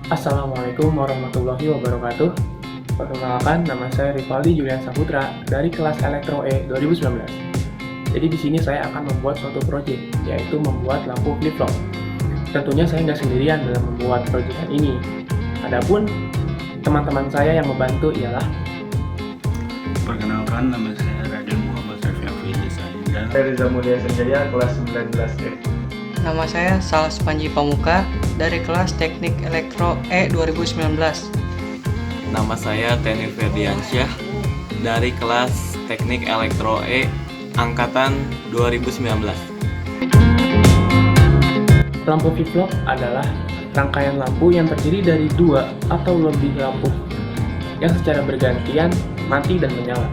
Assalamualaikum warahmatullahi wabarakatuh. Perkenalkan, nama saya Rivaldi Julian Saputra dari kelas Elektro E 2019. Jadi di sini saya akan membuat suatu proyek, yaitu membuat lampu flip-flop. Tentunya saya nggak sendirian dalam membuat proyek ini. Adapun teman-teman saya yang membantu ialah Perkenalkan, nama saya Raden Muhammad Syafi'i dan Saya Riza Mulia Sanjaya, kelas 19F. Nama saya Salas Panji Pamuka dari kelas Teknik Elektro E 2019. Nama saya Tenir Ferdiansyah dari kelas Teknik Elektro E Angkatan 2019. lampu flip-flop adalah rangkaian lampu yang terdiri dari dua atau lebih lampu yang secara bergantian mati dan menyala.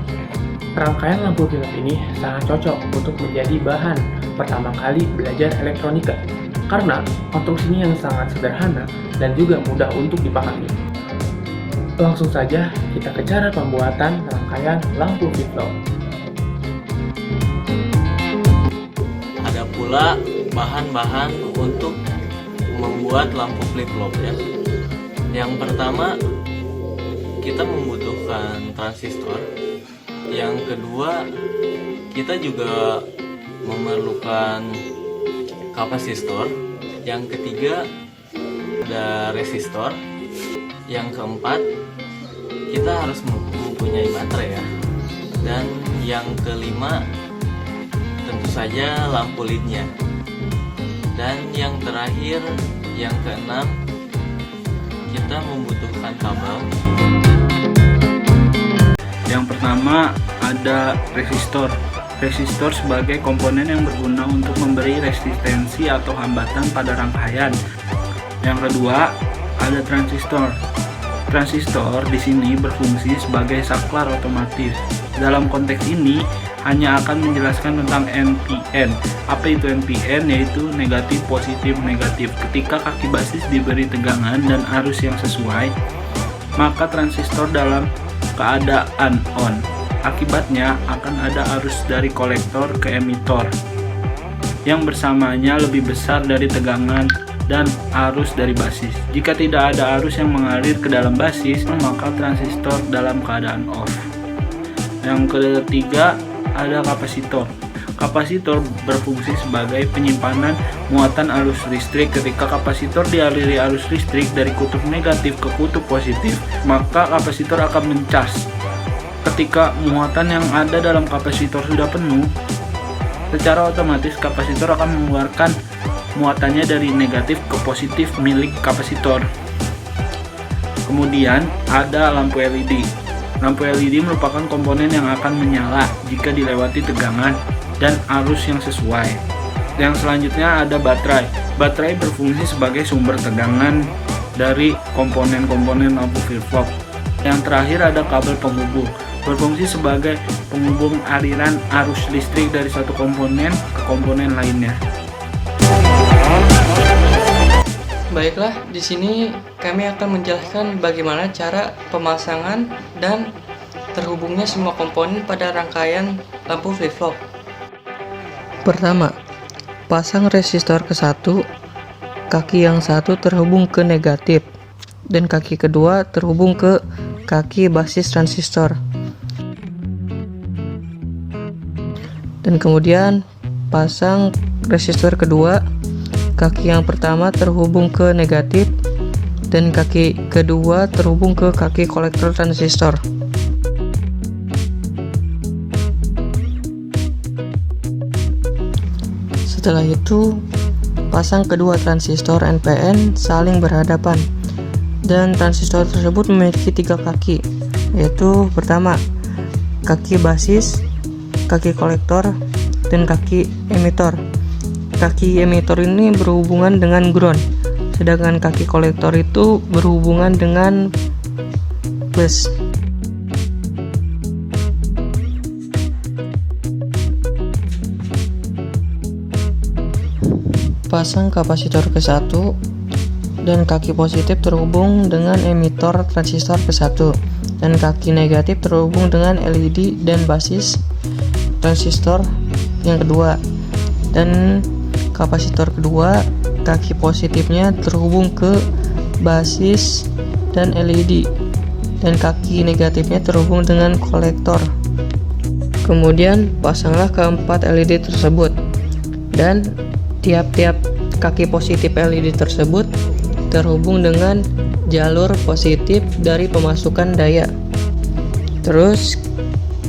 Rangkaian lampu flip-flop ini sangat cocok untuk menjadi bahan pertama kali belajar elektronika karena konstruksinya yang sangat sederhana dan juga mudah untuk dipahami. Langsung saja kita ke cara pembuatan rangkaian lampu flip-flop. Ada pula bahan-bahan untuk membuat lampu flip-flop ya. Yang pertama, kita membutuhkan transistor. Yang kedua, kita juga memerlukan kapasitor. Yang ketiga, ada resistor. Yang keempat, kita harus mempunyai baterai ya. Dan yang kelima, tentu saja lampu LED-nya. Dan yang terakhir, yang keenam, kita membutuhkan kabel. yang pertama ada resistor. Resistor sebagai komponen yang berguna untuk memberi resistensi atau hambatan pada rangkaian. Yang kedua ada transistor. Transistor di sini berfungsi sebagai saklar otomatis. Dalam konteks ini hanya akan menjelaskan tentang NPN. Apa itu NPN? Yaitu negatif positif negatif. Ketika kaki basis diberi tegangan dan arus yang sesuai, maka transistor dalam keadaan on. Akibatnya akan ada arus dari kolektor ke emitor yang bersamanya lebih besar dari tegangan dan arus dari basis. Jika tidak ada arus yang mengalir ke dalam basis, maka transistor dalam keadaan off. Yang ketiga ada kapasitor. Kapasitor berfungsi sebagai penyimpanan muatan arus listrik. Ketika kapasitor dialiri arus listrik dari kutub negatif ke kutub positif, maka kapasitor akan mencas. Ketika muatan yang ada dalam kapasitor sudah penuh, secara otomatis kapasitor akan mengeluarkan muatannya dari negatif ke positif milik kapasitor. Kemudian ada lampu LED. Lampu LED merupakan komponen yang akan menyala jika dilewati tegangan dan arus yang sesuai. Yang selanjutnya ada baterai. Baterai berfungsi sebagai sumber tegangan dari komponen-komponen lampu flip-flop. Yang terakhir ada kabel penghubung. Berfungsi sebagai penghubung aliran arus listrik dari satu komponen ke komponen lainnya. Baiklah, di sini kami akan menjelaskan bagaimana cara pemasangan dan terhubungnya semua komponen pada rangkaian lampu flip-flop. Pertama, pasang resistor ke satu, kaki yang satu terhubung ke negatif, dan kaki kedua terhubung ke kaki basis transistor. Dan kemudian pasang resistor kedua, kaki yang pertama terhubung ke negatif dan kaki kedua terhubung ke kaki kolektor transistor. Setelah itu, pasang kedua transistor NPN saling berhadapan, dan transistor tersebut memiliki tiga kaki, yaitu pertama, kaki basis, kaki kolektor, dan kaki emitor. Kaki emitor ini berhubungan dengan ground, sedangkan kaki kolektor itu berhubungan dengan bus. Pasang kapasitor ke satu dan kaki positif terhubung dengan emitor transistor ke satu, dan kaki negatif terhubung dengan LED dan basis transistor yang kedua, dan kapasitor kedua kaki positifnya terhubung ke basis, dan LED, dan kaki negatifnya terhubung dengan kolektor. Kemudian pasanglah keempat LED tersebut, dan tiap-tiap kaki positif LED tersebut terhubung dengan jalur positif dari pemasukan daya. Terus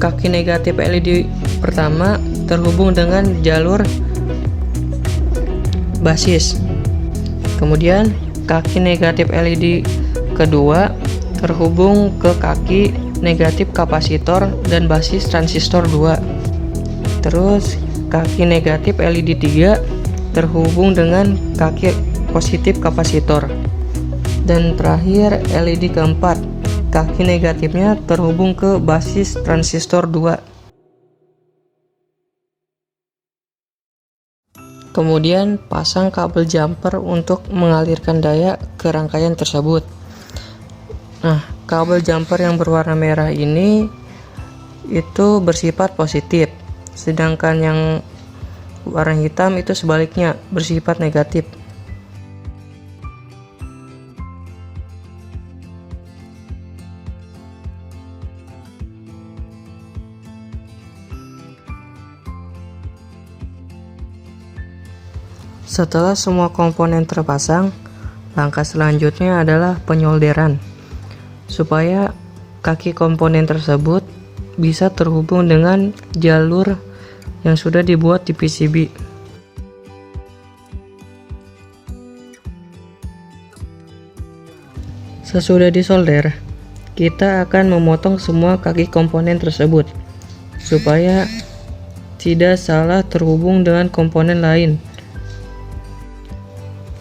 kaki negatif LED pertama terhubung dengan jalur basis. Kemudian kaki negatif LED kedua terhubung ke kaki negatif kapasitor dan basis transistor 2. Terus kaki negatif LED 3 terhubung dengan kaki positif kapasitor. Dan terakhir LED keempat, kaki negatifnya terhubung ke basis transistor 2. Kemudian pasang kabel jumper untuk mengalirkan daya ke rangkaian tersebut. Nah, kabel jumper yang berwarna merah ini itu bersifat positif, sedangkan yang warna hitam itu sebaliknya bersifat negatif. Setelah semua komponen terpasang, langkah selanjutnya adalah penyolderan, supaya kaki komponen tersebut bisa terhubung dengan jalur yang sudah dibuat di PCB. Sesudah disolder, kita akan memotong semua kaki komponen tersebut, supaya tidak salah terhubung dengan komponen lain.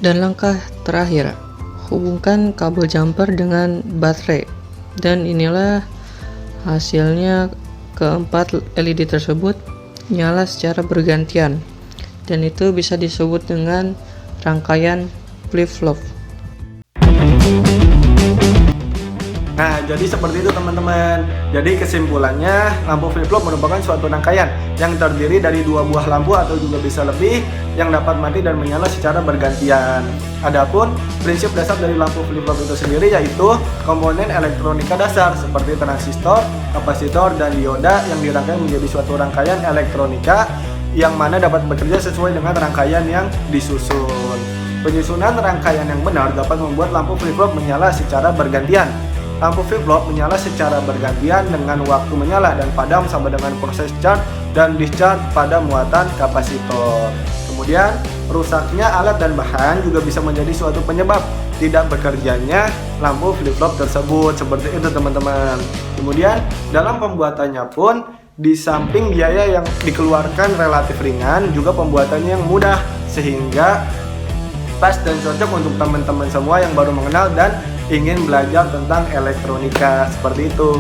Dan langkah terakhir, hubungkan kabel jumper dengan baterai, dan inilah hasilnya. Keempat LED tersebut nyala secara bergantian, dan itu bisa disebut dengan rangkaian flip-flop. Nah, jadi seperti itu teman-teman. Jadi kesimpulannya, lampu flip-flop merupakan suatu rangkaian yang terdiri dari dua buah lampu atau juga bisa lebih yang dapat mati dan menyala secara bergantian. Adapun prinsip dasar dari lampu flip-flop itu sendiri yaitu komponen elektronika dasar seperti transistor, kapasitor, dan dioda yang dirangkai menjadi suatu rangkaian elektronika yang mana dapat bekerja sesuai dengan rangkaian yang disusun. Penyusunan rangkaian yang benar dapat membuat lampu flip-flop menyala secara bergantian. Lampu flip-flop menyala secara bergantian dengan waktu menyala dan padam sama dengan proses charge dan discharge pada muatan kapasitor. Kemudian, rusaknya alat dan bahan juga bisa menjadi suatu penyebab tidak bekerjanya lampu flip-flop tersebut. Seperti itu teman-teman. Kemudian, dalam pembuatannya pun, di samping biaya yang dikeluarkan relatif ringan, juga pembuatannya yang mudah sehingga pas dan cocok untuk teman-teman semua yang baru mengenal dan ingin belajar tentang elektronika. Seperti itu.